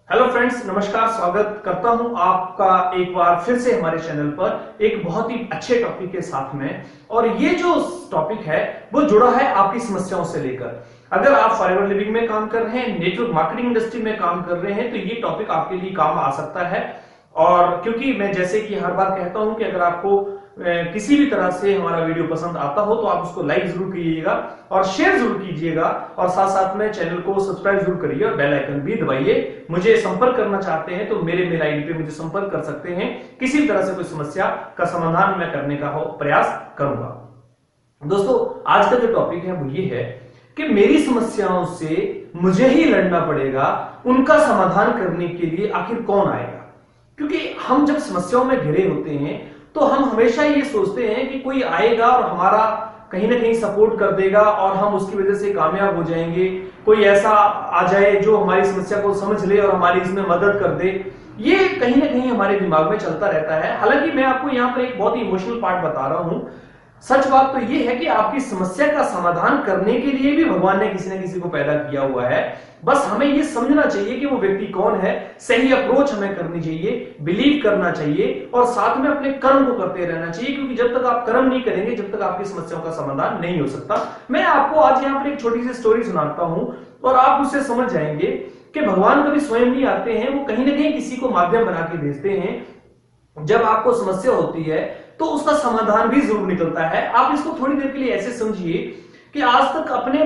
Hello friends, नमस्कार। स्वागत करता हूं आपका एक बार फिर से हमारे चैनल पर एक बहुत ही अच्छे टॉपिक के साथ में। और ये जो टॉपिक है वो जुड़ा है आपकी समस्याओं से लेकर। अगर आप फॉरएवर लिविंग में काम कर रहे हैं, नेटवर्क मार्केटिंग इंडस्ट्री में काम कर रहे हैं, तो ये टॉपिक आपके लिए काम आ सकता है। और क्योंकि मैं जैसे कि हर बार कहता हूं कि अगर आपको किसी भी तरह से हमारा वीडियो पसंद आता हो तो आप उसको लाइक जरूर कीजिएगा और शेयर जरूर कीजिएगा, और साथ साथ में चैनल को सब्सक्राइब जरूर करिए और बेल आइकन भी दबाइए। मुझे संपर्क करना चाहते हैं तो मेरे मेल आईडी पे मुझे संपर्क कर सकते हैं। किसी भी तरह से कोई समस्या का समाधान मैं करने का प्रयास करूंगा। दोस्तों, आज का जो टॉपिक है वो ये है कि मेरी समस्याओं से मुझे ही लड़ना पड़ेगा, उनका समाधान करने के लिए आखिर कौन आएगा। क्योंकि हम जब समस्याओं में घिरे होते हैं तो हम हमेशा ये सोचते हैं कि कोई आएगा और हमारा कहीं ना कहीं सपोर्ट कर देगा और हम उसकी वजह से कामयाब हो जाएंगे। कोई ऐसा आ जाए जो हमारी समस्या को समझ ले और हमारी इसमें मदद कर दे। ये कहीं ना कहीं हमारे दिमाग में चलता रहता है। हालांकि मैं आपको यहाँ पर एक बहुत ही इमोशनल पार्ट बता रहा हूं। सच बात तो यह है कि आपकी समस्या का समाधान करने के लिए भी भगवान ने किसी न किसी को पैदा किया हुआ है। बस हमें यह समझना चाहिए कि वो व्यक्ति कौन है, सही अप्रोच हमें करनी चाहिए, बिलीव करना चाहिए और साथ में अपने कर्म को करते रहना चाहिए। क्योंकि जब तक आप कर्म नहीं करेंगे, जब तक आपकी समस्याओं का समाधान नहीं हो सकता। मैं आपको आज यहाँ पर एक छोटी सी स्टोरी सुनाता हूं और आप उससे समझ जाएंगे कि भगवान कभी स्वयं नहीं आते हैं, वो कहीं ना कहीं किसी को माध्यम बना के भेजते हैं। जब आपको समस्या होती है तो उसका समाधान भी जरूर निकलता है। आप इसको थोड़ी देर के लिए ऐसे समझिए कि आज तक अपने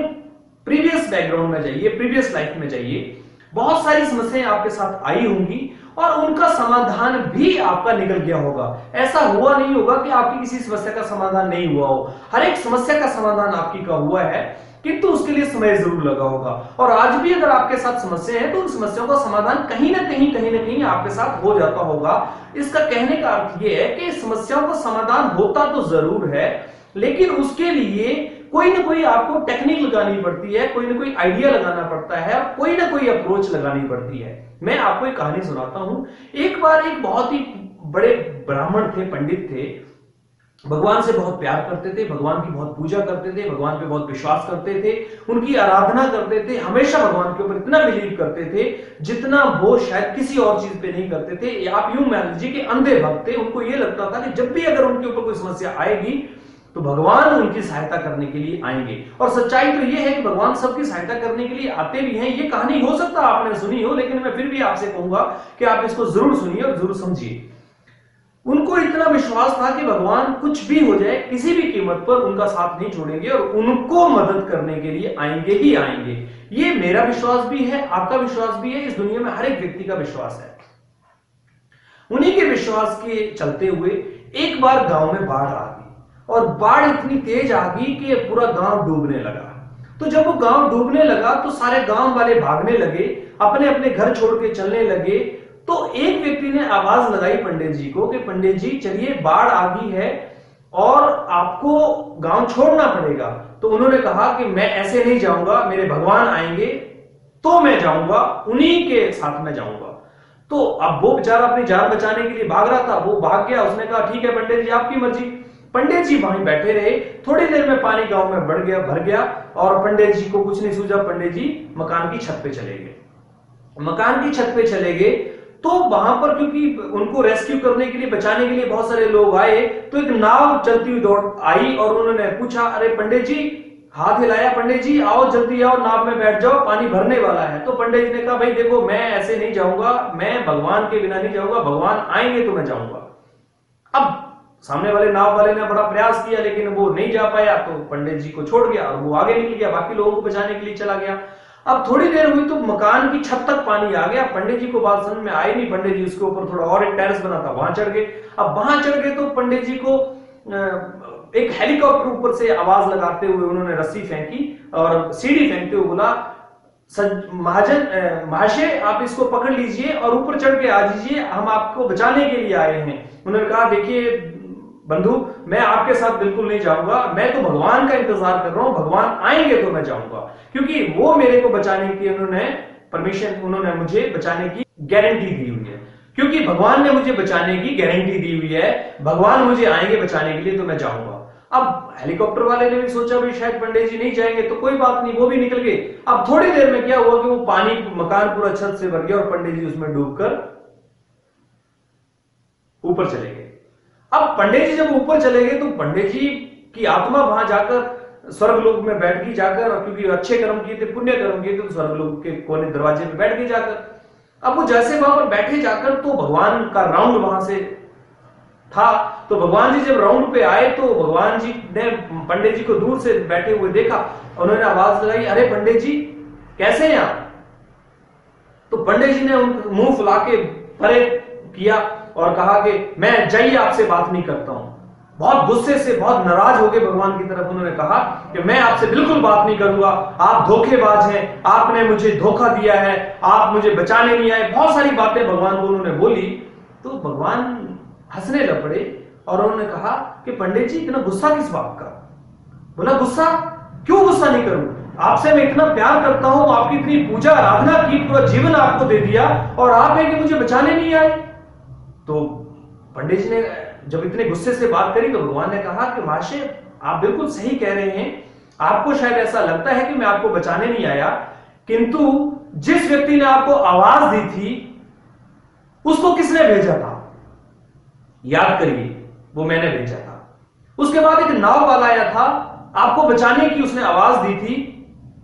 प्रीवियस बैकग्राउंड में जाइए, प्रीवियस लाइफ में जाइए। बहुत सारी समस्याएं आपके साथ आई होंगी और उनका समाधान भी आपका निकल गया होगा। ऐसा हुआ नहीं होगा कि आपकी किसी समस्या का समाधान नहीं हुआ हो। हर एक समस्या का समाधान आपकी का हुआ है, किंतु उसके लिए समय जरूर लगा होगा। और आज भी अगर आपके साथ समस्या है तो उन समस्याओं का समाधान कहीं ना कहीं आपके साथ हो जाता होगा। इसका कहने का अर्थ यह है कि समस्याओं का समाधान होता तो जरूर है, लेकिन उसके लिए कोई ना कोई आपको टेक्निक लगानी पड़ती है, कोई ना कोई आइडिया लगाना पड़ता है, कोई ना कोई अप्रोच लगानी पड़ती है। मैं आपको एक कहानी सुनाता हूं। एक बार एक बहुत ही बड़े ब्राह्मण थे, पंडित थे, भगवान से बहुत प्यार करते थे, भगवान की बहुत पूजा करते थे, भगवान पे बहुत विश्वास करते थे, उनकी आराधना करते थे, हमेशा भगवान के ऊपर इतना बिलीव करते थे जितना वो शायद किसी और चीज पे नहीं करते थे। आप यूं मान लीजिए कि अंधे भक्त थे। उनको ये लगता था कि जब भी अगर उनके ऊपर कोई समस्या आएगी तो भगवान उनकी सहायता करने के लिए आएंगे। और सच्चाई तो यह है कि भगवान सबकी सहायता करने के लिए आते भी हैं। ये कहानी हो सकता है आपने सुनी हो, लेकिन मैं फिर भी आपसे कहूंगा कि आप इसको जरूर सुनिए और जरूर समझिए। उनको इतना विश्वास था कि भगवान कुछ भी हो जाए, किसी भी कीमत पर उनका साथ नहीं छोड़ेंगे और उनको मदद करने के लिए आएंगे ही आएंगे। ये मेरा विश्वास भी है, आपका विश्वास भी है, इस दुनिया में हर एक व्यक्ति का विश्वास है। उन्हीं के विश्वास के चलते हुए एक बार गांव में बाढ़ आ गई और बाढ़ इतनी तेज आ गई कि पूरा गांव डूबने लगा। तो जब वो गांव डूबने लगा तो सारे गांव वाले भागने लगे, अपने अपने घर छोड़ के चलने लगे। तो एक व्यक्ति ने आवाज लगाई पंडित जी को कि पंडित जी चलिए, बाढ़ आ गई है और आपको गांव छोड़ना पड़ेगा। तो उन्होंने कहा कि मैं ऐसे नहीं जाऊंगा, मेरे भगवान आएंगे तो मैं जाऊंगा, उन्हीं के साथ में जाऊंगा। तो अब वो बेचारा अपनी जान बचाने के लिए भाग रहा था, वो भाग गया। उसने कहा ठीक है पंडित जी, आपकी मर्जी। पंडित जी वहीं बैठे रहे। थोड़ी देर में पानी गांव में बढ़ गया, भर गया और पंडित जी को कुछ नहीं सूझा। पंडित जी मकान की छत पे चले गए। मकान की छत पे चले गए तो वहां पर क्योंकि उनको रेस्क्यू करने के लिए, बचाने के लिए बहुत सारे लोग आए, तो एक नाव चलती हुई दौड़ आई और उन्होंने पूछा, अरे पंडित जी, हाथ हिलाया, पंडित जी आओ, जल्दी आओ, नाव में बैठ जाओ, पानी भरने वाला है। तो पंडित जी ने कहा, भाई देखो, मैं ऐसे नहीं जाऊंगा, मैं भगवान के बिना नहीं जाऊंगा, भगवान आएंगे तो मैं जाऊंगा। अब सामने वाले नाव वाले ने बड़ा प्रयास किया लेकिन वो नहीं जा पाया, तो पंडित जी को छोड़ गया और वो आगे निकल गया, बाकी लोगों को बचाने के लिए चला गया। अब थोड़ी देर हुई तो मकान की छत तक पानी आ गया। पंडित जी को बात समझ में आई नहीं। पंडित जी उसके ऊपर थोड़ा और एक टेरेस बना था, वहां चढ़ गए। अब वहां चढ़ गए तो पंडित जी को एक हेलीकॉप्टर ऊपर से आवाज लगाते हुए उन्होंने रस्सी फेंकी और सीढ़ी फेंकते हुए बोला, महाजन, महाशय आप इसको पकड़ लीजिए और ऊपर चढ़ के आ जाइए, हम आपको बचाने के लिए आए हैं। उन्होंने कहा, देखिए बंधु, मैं आपके साथ बिल्कुल नहीं जाऊंगा, मैं तो भगवान का इंतजार कर रहा हूं, भगवान आएंगे तो मैं जाऊंगा। क्योंकि वो मेरे को बचाने की उन्होंने परमिशन, उन्होंने मुझे बचाने की गारंटी दी हुई है। क्योंकि भगवान ने मुझे बचाने की गारंटी दी हुई है, भगवान मुझे आएंगे बचाने के लिए, तो मैं जाऊंगा। अब हेलीकॉप्टर वाले ने भी सोचा भी शायद पंडित जी नहीं जाएंगे, तो कोई बात नहीं, वो भी निकल गए। अब थोड़ी देर में क्या हुआ कि वो पानी मकान पूरा छत से भर गया और पंडित जी उसमें डूबकर ऊपर चले गए। अब पंडित जी जब ऊपर चले गए तो पंडित जी की आत्मा वहां जाकर स्वर्गलोक में बैठ गई जाकर, क्योंकि अच्छे कर्म किए थे, पुण्य कर्म किए थे, तो स्वर्गलोक के कोने दरवाजे में बैठ गई जाकर। अब वो जैसे वहां पर बैठे जाकर, तो भगवान का राउंड वहां से था, तो भगवान जी जब राउंड पे आए तो भगवान जी ने पंडित जी को दूर से बैठे हुए देखा। उन्होंने आवाज लगाई, अरे पंडित जी कैसे हैं आप? तो पंडित जी ने मुंह फुला के परे किया और कहा कि मैं जाइए, आपसे बात नहीं करता हूं। बहुत गुस्से से, बहुत नाराज हो गए भगवान की तरफ, उन्होंने कहा कि मैं आपसे बिल्कुल बात नहीं करूंगा, आप धोखेबाज हैं, आपने मुझे धोखा दिया है, आप मुझे बचाने नहीं आए। बहुत सारी बातें भगवान को उन्होंने बोली। तो भगवान हंसने लग पड़े और उन्होंने कहा कि पंडित जी इतना गुस्सा किस बात का? बोला, गुस्सा क्यों? गुस्सा नहीं करूं, आपसे मैं इतना प्यार करता हूं, आपकी इतनी पूजा आराधना की, पूरा जीवन आपको दे दिया, और आप है कि मुझे बचाने नहीं आए। तो पंडित जी ने जब इतने गुस्से से बात करी तो भगवान ने कहा कि महाशय आप बिल्कुल सही कह रहे हैं, आपको शायद ऐसा लगता है कि मैं आपको बचाने नहीं आया, किंतु जिस व्यक्ति ने आपको आवाज दी थी उसको किसने भेजा था? याद करिए, वो मैंने भेजा था। उसके बाद एक नाव वाला आया था, आपको बचाने की उसने आवाज दी थी,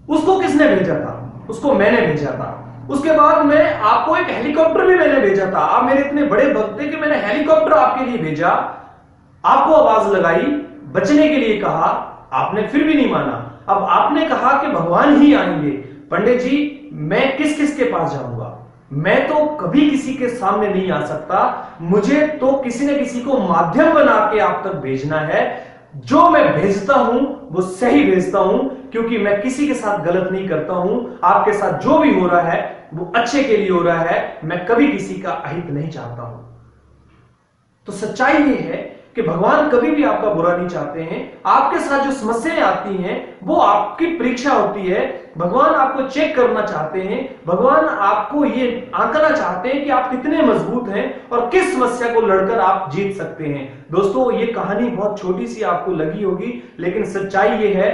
उसको किसने भेजा था? उसको मैंने भेजा था। उसके बाद में आपको एक हेलीकॉप्टर भी मैंने भेजा था, आप मेरे इतने बड़े भक्त थे कि मैंने हेलीकॉप्टर आपके लिए भेजा, आपको आवाज लगाई, बचने के लिए कहा, आपने फिर भी नहीं माना। अब आपने कहा कि भगवान ही आएंगे। पंडित जी मैं किस किस के पास जाऊंगा? मैं तो कभी किसी के सामने नहीं आ सकता, मुझे तो किसी न किसी को माध्यम बना के आप तक भेजना है। जो मैं भेजता हूं वो सही भेजता हूं, क्योंकि मैं किसी के साथ गलत नहीं करता हूं। आपके साथ जो भी हो रहा है वो अच्छे के लिए हो रहा है, मैं कभी किसी का अहित नहीं चाहता हूं। तो सच्चाई ये है कि भगवान कभी भी आपका बुरा नहीं चाहते हैं। आपके साथ जो समस्याएं आती हैं वो आपकी परीक्षा होती है। भगवान आपको चेक करना चाहते हैं, भगवान आपको ये आंकना चाहते हैं कि आप कितने मजबूत हैं और किस समस्या को लड़कर आप जीत सकते हैं। दोस्तों ये कहानी बहुत छोटी सी आपको लगी होगी, लेकिन सच्चाई ये है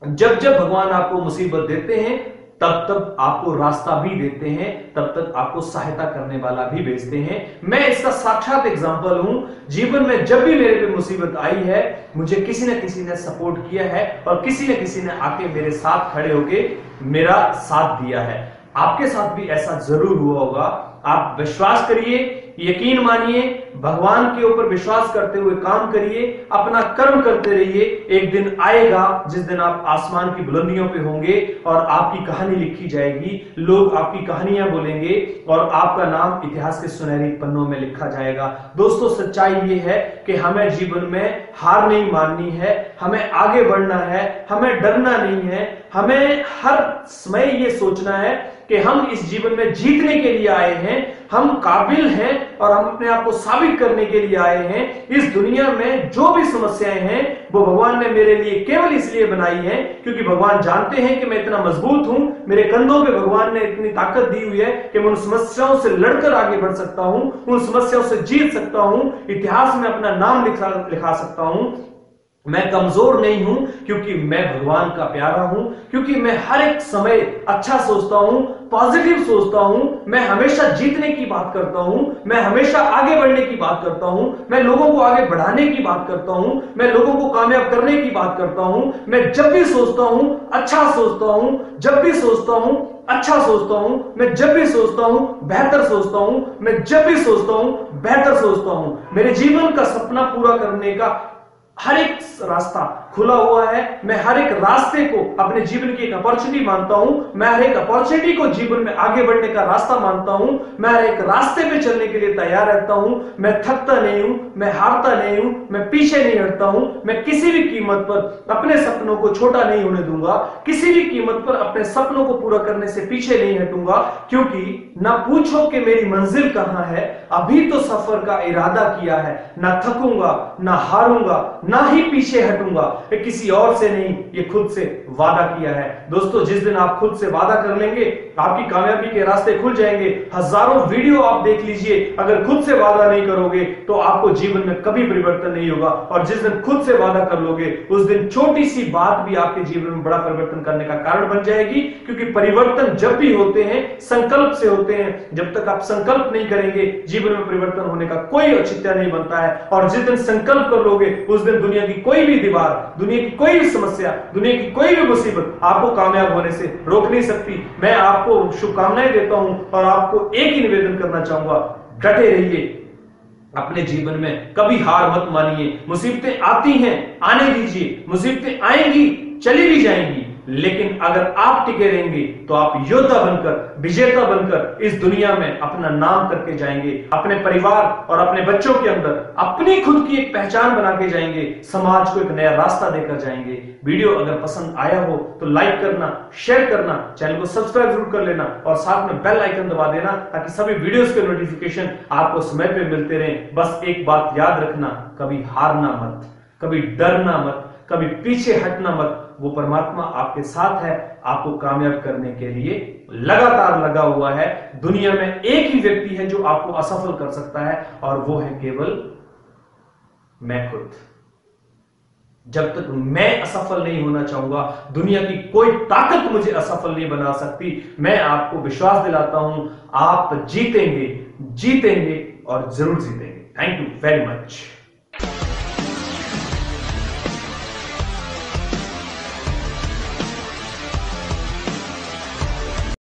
जब जब भगवान आपको मुसीबत देते हैं तब तब आपको रास्ता भी देते हैं, तब तक आपको सहायता करने वाला भी भेजते हैं। मैं इसका साक्षात एग्जांपल हूं। जीवन में जब भी मेरे पे मुसीबत आई है, मुझे किसी न किसी ने सपोर्ट किया है और किसी न किसी ने आके मेरे साथ खड़े होके मेरा साथ दिया है। आपके साथ भी ऐसा जरूर हुआ होगा। आप विश्वास करिए, यकीन मानिए, भगवान के ऊपर विश्वास करते हुए काम करिए, अपना कर्म करते रहिए। एक दिन आएगा जिस दिन आप आसमान की बुलंदियों पे होंगे और आपकी कहानी लिखी जाएगी, लोग आपकी कहानियां बोलेंगे और आपका नाम इतिहास के सुनहरी पन्नों में लिखा जाएगा। दोस्तों सच्चाई ये है कि हमें जीवन में हार नहीं माननी है, हमें आगे बढ़ना है, हमें डरना नहीं है। हमें हर समय ये सोचना है कि हम इस जीवन में जीतने के लिए आए हैं, हम काबिल हैं और हम अपने आप को साबित करने के लिए आए हैं। इस दुनिया में जो भी समस्याएं हैं वो भगवान ने मेरे लिए केवल इसलिए बनाई है क्योंकि भगवान जानते हैं कि मैं इतना मजबूत हूं, मेरे कंधों पे भगवान ने इतनी ताकत दी हुई है कि मैं उन समस्याओं से लड़कर आगे बढ़ सकता हूं, उन समस्याओं से जीत सकता हूं, इतिहास में अपना नाम लिखा सकता हूं। मैं कमजोर नहीं हूं क्योंकि मैं भगवान का प्यारा हूं, क्योंकि मैं हर एक समय अच्छा सोचता हूं, पॉजिटिव सोचता हूं, मैं हमेशा जीतने की बात करता हूं, मैं हमेशा आगे बढ़ने की बात करता हूं, मैं लोगों को आगे बढ़ाने की बात करता हूं, मैं लोगों को कामयाब करने की बात करता हूं। मैं जब भी सोचता हूं अच्छा सोचता हूं, जब भी सोचता हूं अच्छा सोचता हूं, मैं जब भी सोचता हूं बेहतर सोचता हूं, मैं जब भी सोचता हूं बेहतर सोचता हूं। मेरे जीवन का सपना पूरा करने का हर एक रास्ता खुला हुआ है। मैं हर एक रास्ते को अपने जीवन की एक अपॉर्चुनिटी मानता हूं, मैं हर एक अपॉर्चुनिटी को जीवन में आगे बढ़ने का रास्ता मानता हूं, मैं हर एक रास्ते पे चलने के लिए तैयार रहता हूं। मैं थकता नहीं हूं, मैं हारता नहीं हूं, मैं पीछे नहीं हटता हूं। मैं किसी भी कीमत पर अपने सपनों को छोटा नहीं होने दूंगा, किसी भी कीमत पर अपने सपनों को पूरा करने से पीछे नहीं हटूंगा, क्योंकि ना पूछो कि मेरी मंजिल कहां है, अभी तो सफर का इरादा किया है। ना थकूंगा, ना हारूंगा, ना ही पीछे हटूंगा, ये किसी और से नहीं, ये खुद से वादा किया है। दोस्तों, जिस दिन आप खुद से वादा कर लेंगे, आपकी कामयाबी के रास्ते खुल जाएंगे। हजारों वीडियो आप देख लीजिए, अगर खुद से वादा नहीं करोगे तो आपको जीवन में कभी परिवर्तन नहीं होगा। और जिस दिन खुद से वादा कर लोगे, उस दिन छोटी सी बात भी आपके जीवन में बड़ा परिवर्तन करने का कारण बन जाएगी। क्योंकि परिवर्तन जब भी होते हैं, संकल्प से होते हैं। जब तक आप संकल्प नहीं करेंगे, जीवन में परिवर्तन होने का कोई औचित्य नहीं बनता है। और जिस दिन संकल्प कर लोगे, उस दिन दुनिया की कोई भी दीवार, दुनिया की कोई भी समस्या, दुनिया की कोई भी मुसीबत आपको कामयाब होने से रोक नहीं सकती। मैं आपको शुभकामनाएं देता हूं और आपको एक ही निवेदन करना चाहूंगा, डटे रहिए अपने जीवन में, कभी हार मत मानिए। मुसीबतें आती हैं, आने दीजिए, मुसीबतें आएंगी, चली भी जाएंगी, लेकिन अगर आप टिके रहेंगे तो आप योद्धा बनकर, विजेता बनकर इस दुनिया में अपना नाम करके जाएंगे। अपने परिवार और अपने बच्चों के अंदर अपनी खुद की एक पहचान बना के जाएंगे, समाज को एक नया रास्ता देकर जाएंगे। वीडियो अगर पसंद आया हो तो लाइक करना, शेयर करना, चैनल को सब्सक्राइब जरूर कर लेना और साथ में बेल आइकन दबा देना, ताकि सभी वीडियोस के नोटिफिकेशन आपको समय पे मिलते रहें। बस एक बात याद रखना, कभी हारना मत, कभी डरना मत, कभी पीछे हटना मत। वो परमात्मा आपके साथ है, आपको कामयाब करने के लिए लगातार लगा हुआ है। दुनिया में एक ही व्यक्ति है जो आपको असफल कर सकता है, और वो है केवल मैं खुद। जब तक मैं असफल नहीं होना चाहूंगा, दुनिया की कोई ताकत मुझे असफल नहीं बना सकती। मैं आपको विश्वास दिलाता हूं, आप जीतेंगे, जीतेंगे और जरूर जीतेंगे। Thank you very much.